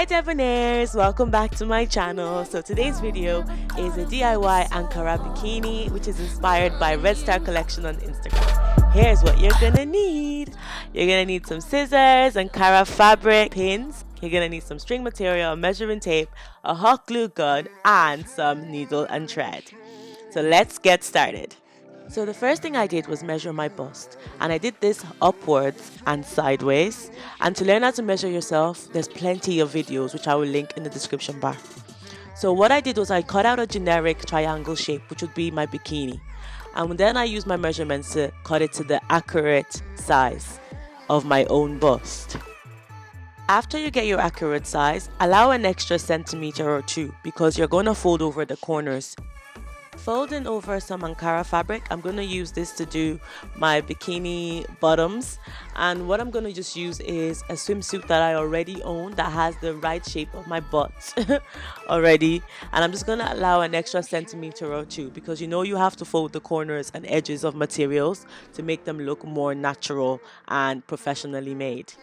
Hi Debonaires, welcome back to my channel. So today's video is a DIY Ankara bikini which is inspired by Red Star collection on Instagram. Here's what you're gonna need. You're gonna need some scissors, Ankara fabric, pins. You're gonna need some string material, measuring tape, a hot glue gun, and some needle and thread. So let's get started. So the first thing I did was measure my bust, and I did this upwards and sideways. And to learn how to measure yourself, there's plenty of videos which I will link in the description bar. So what I did was I cut out a generic triangle shape, which would be my bikini, and then I used my measurements to cut it to the accurate size of my own bust. After you get your accurate size, allow an extra centimeter or two because you're going to fold over the corners. Folding over some Ankara fabric, I'm going to use this to do my bikini bottoms, and what I'm going to just use is a swimsuit that I already own that has the right shape of my butt already, and I'm just going to allow an extra centimeter or two because you have to fold the corners and edges of materials to make them look more natural and professionally made.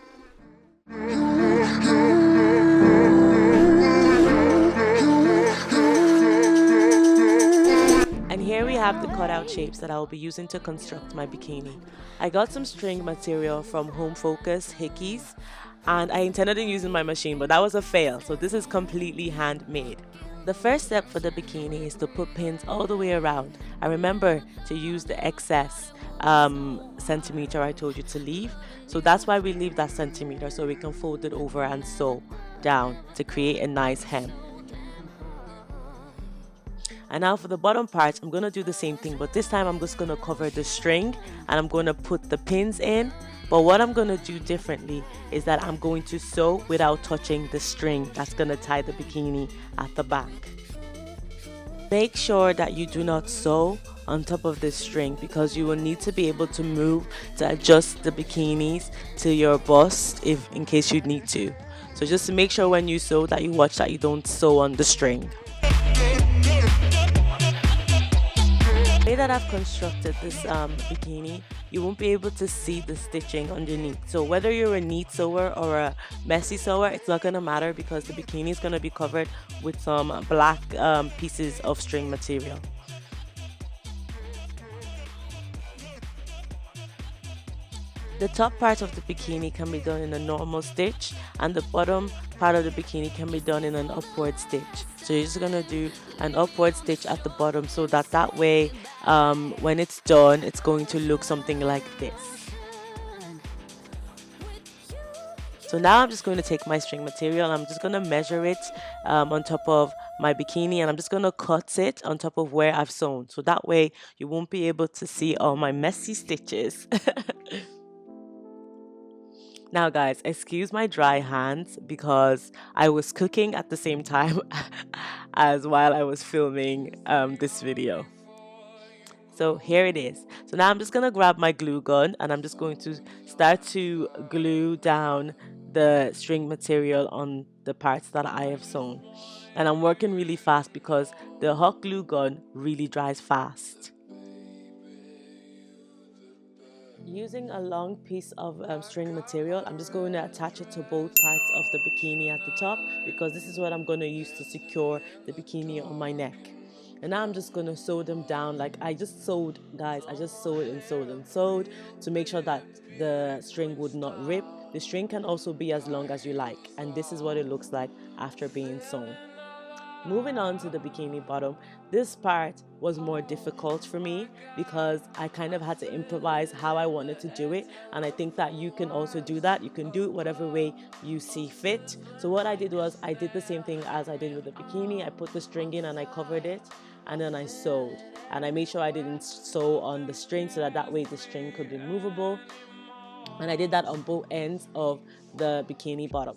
And here we have the cutout shapes that I will be using to construct my bikini. I got some string material from Home Focus Hickeys, and I intended on using my machine, but that was a fail, so this is completely handmade. The first step for the bikini is to put pins all the way around. And remember to use the excess centimeter I told you to leave. So that's why we leave that centimeter, so we can fold it over and sew down to create a nice hem. And now for the bottom part, I'm going to do the same thing, but this time I'm just going to cover the string and I'm going to put the pins in. But what I'm going to do differently is that I'm going to sew without touching the string that's going to tie the bikini at the back. Make sure that you do not sew on top of this string because you will need to be able to move to adjust the bikinis to your bust in case you need to. So just to make sure when you sew that you watch that you don't sew on the string. The way that I've constructed this bikini, you won't be able to see the stitching underneath. So whether you're a neat sewer or a messy sewer, it's not going to matter because the bikini is going to be covered with some black pieces of string material. The top part of the bikini can be done in a normal stitch, and the bottom part of the bikini can be done in an upward stitch. So you're just going to do an upward stitch at the bottom so that way when it's done, it's going to look something like this. So now I'm just going to take my string material, I'm just going to measure it on top of my bikini, and I'm just going to cut it on top of where I've sewn. So that way you won't be able to see all my messy stitches. Now guys, excuse my dry hands because I was cooking at the same time as while I was filming this video. So here it is. So now I'm just going to grab my glue gun and I'm just going to start to glue down the string material on the parts that I have sewn. And I'm working really fast because the hot glue gun really dries fast. Using a long piece of string material, I'm just going to attach it to both parts of the bikini at the top because this is what I'm going to use to secure the bikini on my neck. And now I'm just going to sew them down like I just sewed, guys. I just sewed and sewed and sewed to make sure that the string would not rip. The string can also be as long as you like, and this is what it looks like after being sewn. Moving on to the bikini bottom, this part was more difficult for me because I kind of had to improvise how I wanted to do it, and I think that you can also do that. You can do it whatever way you see fit. So what I did was I did the same thing as I did with the bikini. I put the string in and I covered it, and then I sewed, and I made sure I didn't sew on the string so that way the string could be movable, and I did that on both ends of the bikini bottom.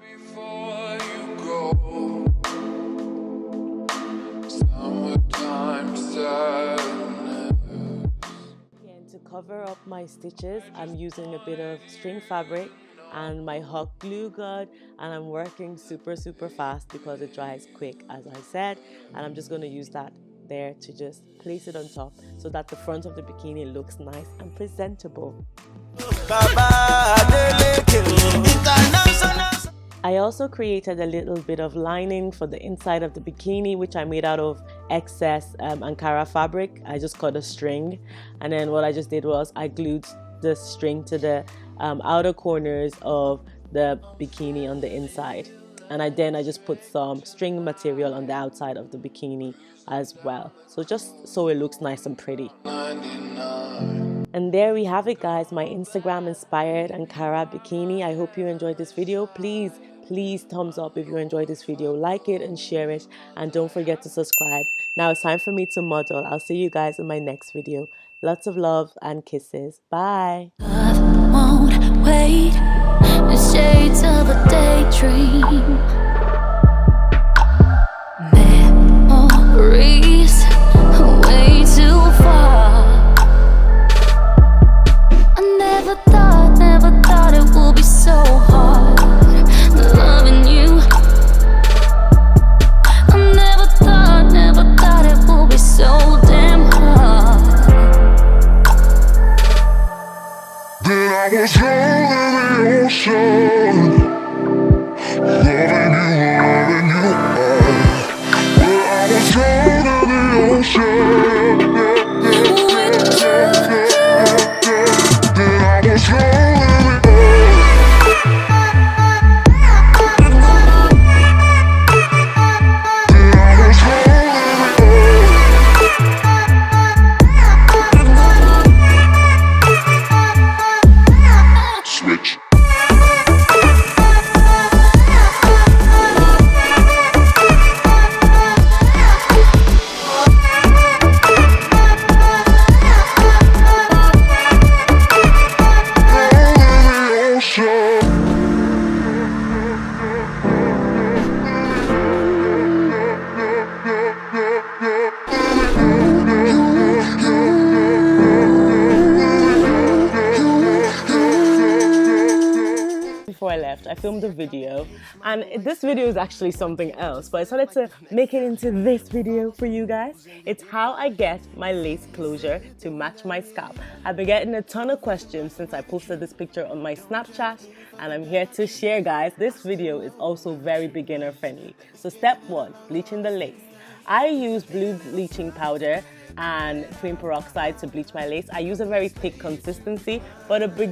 Before you go. Again, to cover up my stitches, I'm using a bit of string fabric and my hot glue gun, and I'm working super fast because it dries quick, as I said, and I'm just going to use that there to just place it on top so that the front of the bikini looks nice and presentable. I also created a little bit of lining for the inside of the bikini, which I made out of excess Ankara fabric. I just cut a string, and then what I just did was I glued the string to the outer corners of the bikini on the inside, and I just put some string material on the outside of the bikini as well, so just so it looks nice and pretty. And there we have it, guys, my Instagram inspired Ankara bikini. I hope you enjoyed this video. Please thumbs up if you enjoyed this video, like it and share it, and don't forget to subscribe. Now it's time for me to model. I'll see you guys in my next video. Lots of love and kisses. Bye. Love won't wait. The shades of a daydream. Memories way too far. I never thought it would be so hard loving you. I never thought it would be so damn hard. Then I was young in the ocean, loving you, well, I was young in the ocean. Then I was young in the switch. Before I left, I filmed a video, and this video is actually something else, but I decided to make it into this video for you guys. It's how I get my lace closure to match my scalp. I've been getting a ton of questions since I posted this picture on my Snapchat, and I'm here to share, guys. This video is also very beginner friendly. So step 1, bleaching the lace. I use blue bleaching powder and cream peroxide to bleach my lace. I use a very thick consistency, but a